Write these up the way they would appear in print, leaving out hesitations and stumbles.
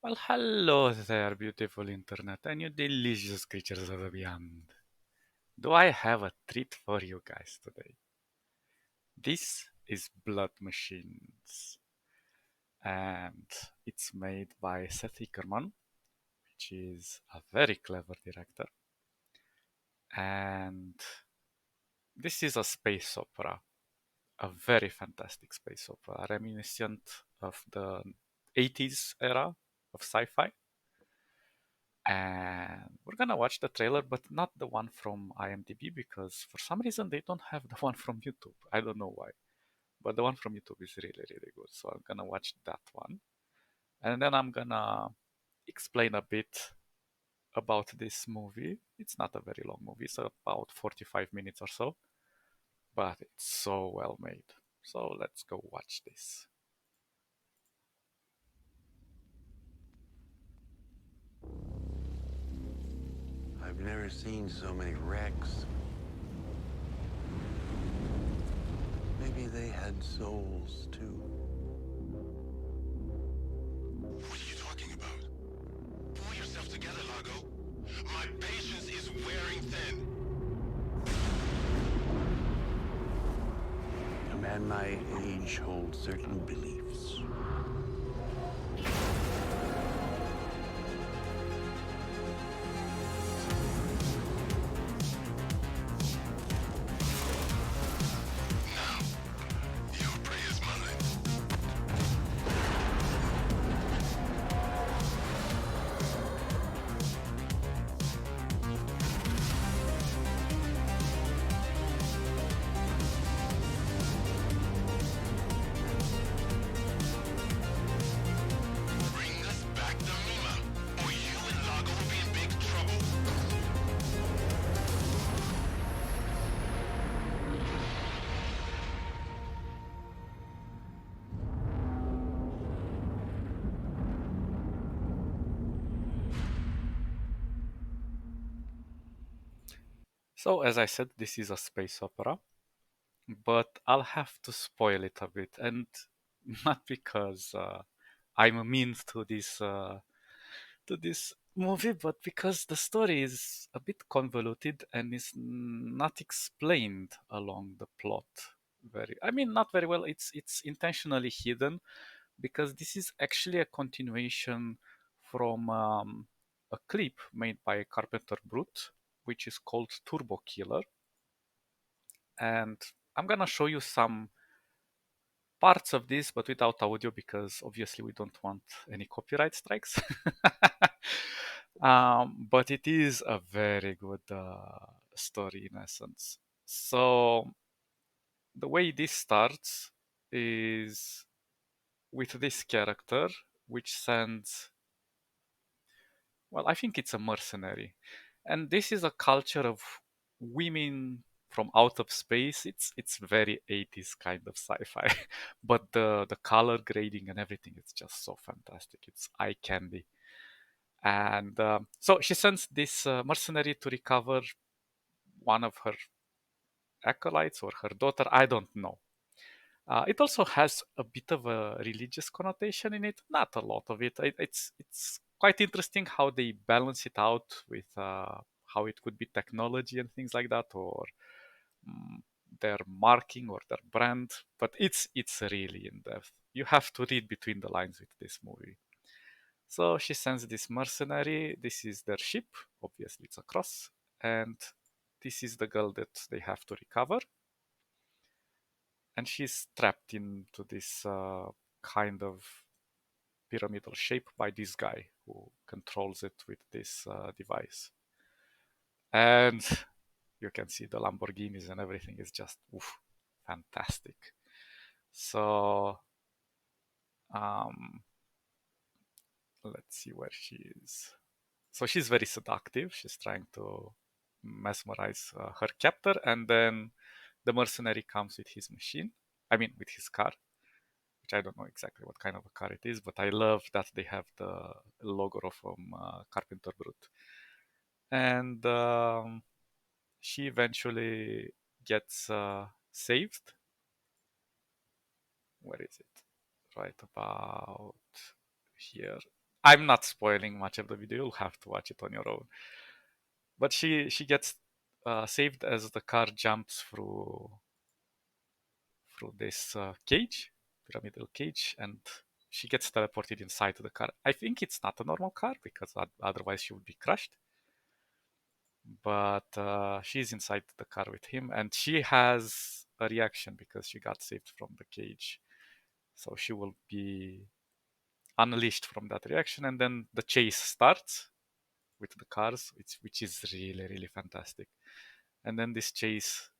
Well, hello there, beautiful internet, and you delicious creatures of the beyond. Do I have a treat for you guys today? This is Blood Machines, and it's made by Seth Ickerman, which is a very clever director. And this is a space opera, a very fantastic space opera, reminiscent of the 80s era of sci fi. And we're gonna watch the trailer, but not the one from IMDb because for some reason they don't have the one from YouTube. I don't know why, but the one from YouTube is really, really good. So I'm gonna watch that one, and then I'm gonna explain a bit about this movie. It's not a very long movie; it's about 45 minutes or so, but it's so well made. So let's go watch this. I've never seen so many wrecks. Maybe they had souls too. What are you talking about? Pull yourself together, Lago. My patience is wearing thin. A man my age holds certain beliefs. Now, your prey is mine. Bring us back the Mima, or you and Lago will be in big trouble. So as I said, this is a space opera, but I'll have to spoil it a bit, and not because I'm mean to this movie, but because the story is a bit convoluted and is not explained along the plot I mean, not very well. It's intentionally hidden because this is actually a continuation from a clip made by Carpenter Brute, which is called Turbo Killer, and I'm gonna show you some parts of this, but without audio because obviously we don't want any copyright strikes. But it is a very good story in essence. So the way this starts is with this character, which sends, well, I think it's a mercenary. And this is a culture of women from out of space. It's very 80s kind of sci-fi. But the color grading and everything is just so fantastic. It's eye candy. And so she sends this mercenary to recover one of her acolytes or her daughter. I don't know. It also has a bit of a religious connotation in it. Not a lot of it. It's quite interesting how they balance it out with how it could be technology and things like that, or mm, their marking or their brand. But it's really in depth. You have to read between the lines with this movie. So she sends this mercenary. This is their ship. Obviously, it's a cross, and this is the girl that they have to recover, and she's trapped into this kind of pyramidal shape by this guy who controls it with this device. And you can see the Lamborghinis and everything is just oof, fantastic. So um, let's see where she is. So she's very seductive. She's trying to mesmerize her captor, and then the mercenary comes with his machine. I mean, with his car, which I don't know exactly what kind of a car it is, but I love that they have the logo from Carpenter Brute. And she eventually gets saved. Where is it? Right about here. I'm not spoiling much of the video. You'll have to watch it on your own. But she gets saved as the car jumps through this cage, pyramidal cage, and she gets teleported inside the car. I think it's not a normal car because otherwise she would be crushed. But she's inside the car with him, and she has a reaction because she got saved from the cage. So she will be unleashed from that reaction, and then the chase starts with the cars, which is really, really fantastic. And then this chase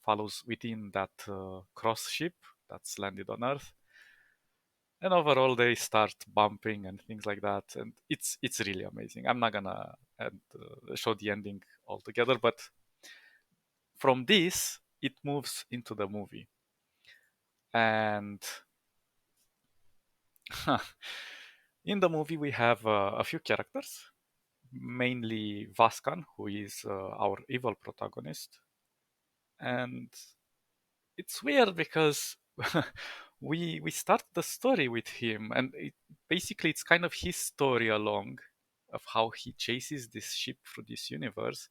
follows within that cross ship that's landed on Earth. And overall, they start bumping and things like that, and it's really amazing. I'm not gonna show the ending altogether, but from this, it moves into the movie, and in the movie we have a few characters, mainly Vaskan, who is our evil protagonist, and it's weird because we start the story with him, and basically it's kind of his story along of how he chases this ship through this universe.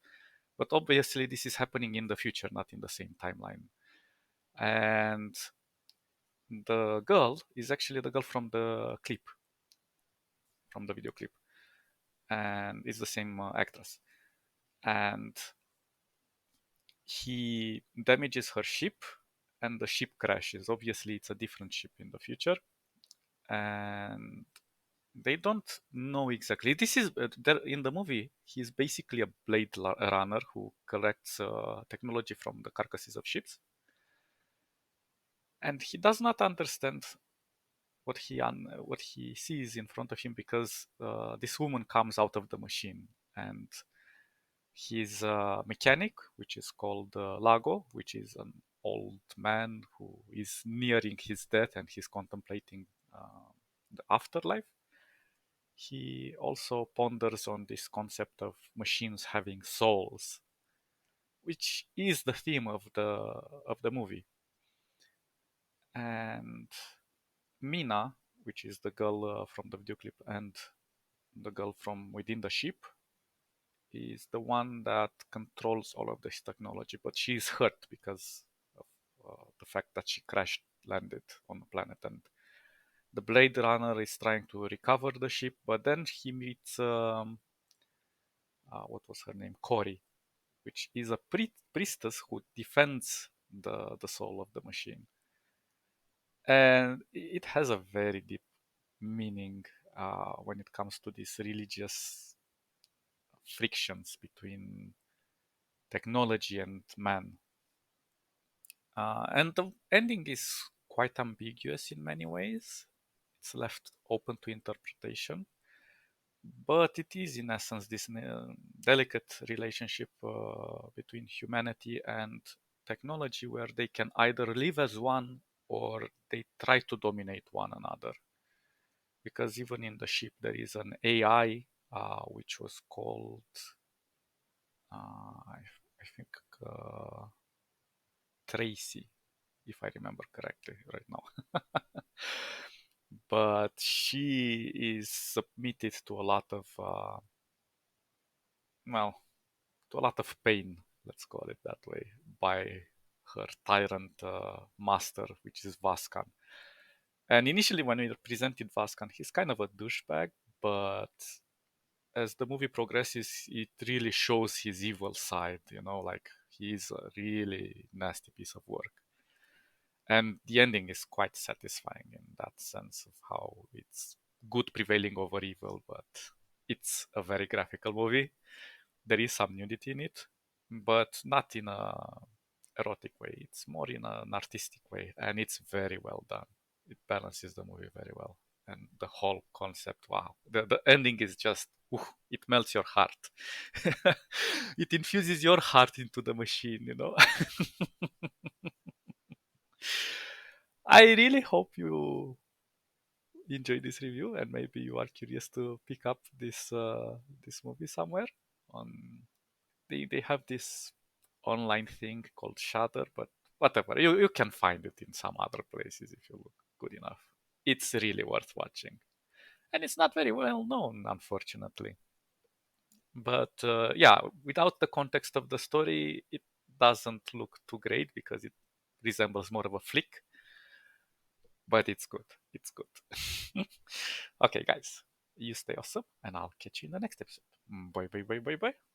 But obviously, this is happening in the future, not in the same timeline. And the girl is actually the girl from the clip, from the video clip, and is the same actress. And he damages her ship, and the ship crashes. Obviously, it's a different ship in the future, and they don't know exactly. This is there in the movie. He's basically a blade runner who collects technology from the carcasses of ships, and he does not understand what he sees in front of him because this woman comes out of the machine, and he's a mechanic, which is called Lago, which is an old man who is nearing his death and he's contemplating the afterlife. He also ponders on this concept of machines having souls, which is the theme of the movie. And Mina, which is the girl from the video clip, and the girl from within the ship, is the one that controls all of this technology, but she's hurt because of the fact that she crashed landed on the planet, and the Blade Runner is trying to recover the ship, but then he meets what was her name, Cory, which is a priestess who defends the soul of the machine, and it has a very deep meaning when it comes to these religious frictions between technology and man. And the ending is quite ambiguous in many ways. It's left open to interpretation, but it is, in essence, this delicate relationship between humanity and technology where they can either live as one or they try to dominate one another. Because even in the ship, there is an AI which was called, I think, Tracy, if I remember correctly right now. But she is submitted to a lot of, well, to a lot of pain, let's call it that way, by her tyrant master, which is Vaskan. And initially, when we presented Vaskan, he's kind of a douchebag, but as the movie progresses, it really shows his evil side, like he's a really nasty piece of work. And the ending is quite satisfying in that sense of how it's good prevailing over evil, but it's a very graphical movie. There is some nudity in it, but not in a erotic way. It's more in an artistic way, and it's very well done. It balances the movie very well, and the whole concept. Wow, the ending is just. It melts your heart. It infuses your heart into the machine. I really hope you enjoy this review and maybe you are curious to pick up this movie somewhere on they have this online thing called Shutter, but whatever, you can find it in some other places if you look good enough. It's really worth watching, and it's not very well known, unfortunately. But yeah, without the context of the story, it doesn't look too great because it resembles more of a flick. But it's good. It's good. Okay, guys, you stay awesome, and I'll catch you in the next episode. Bye, bye, bye, bye, bye.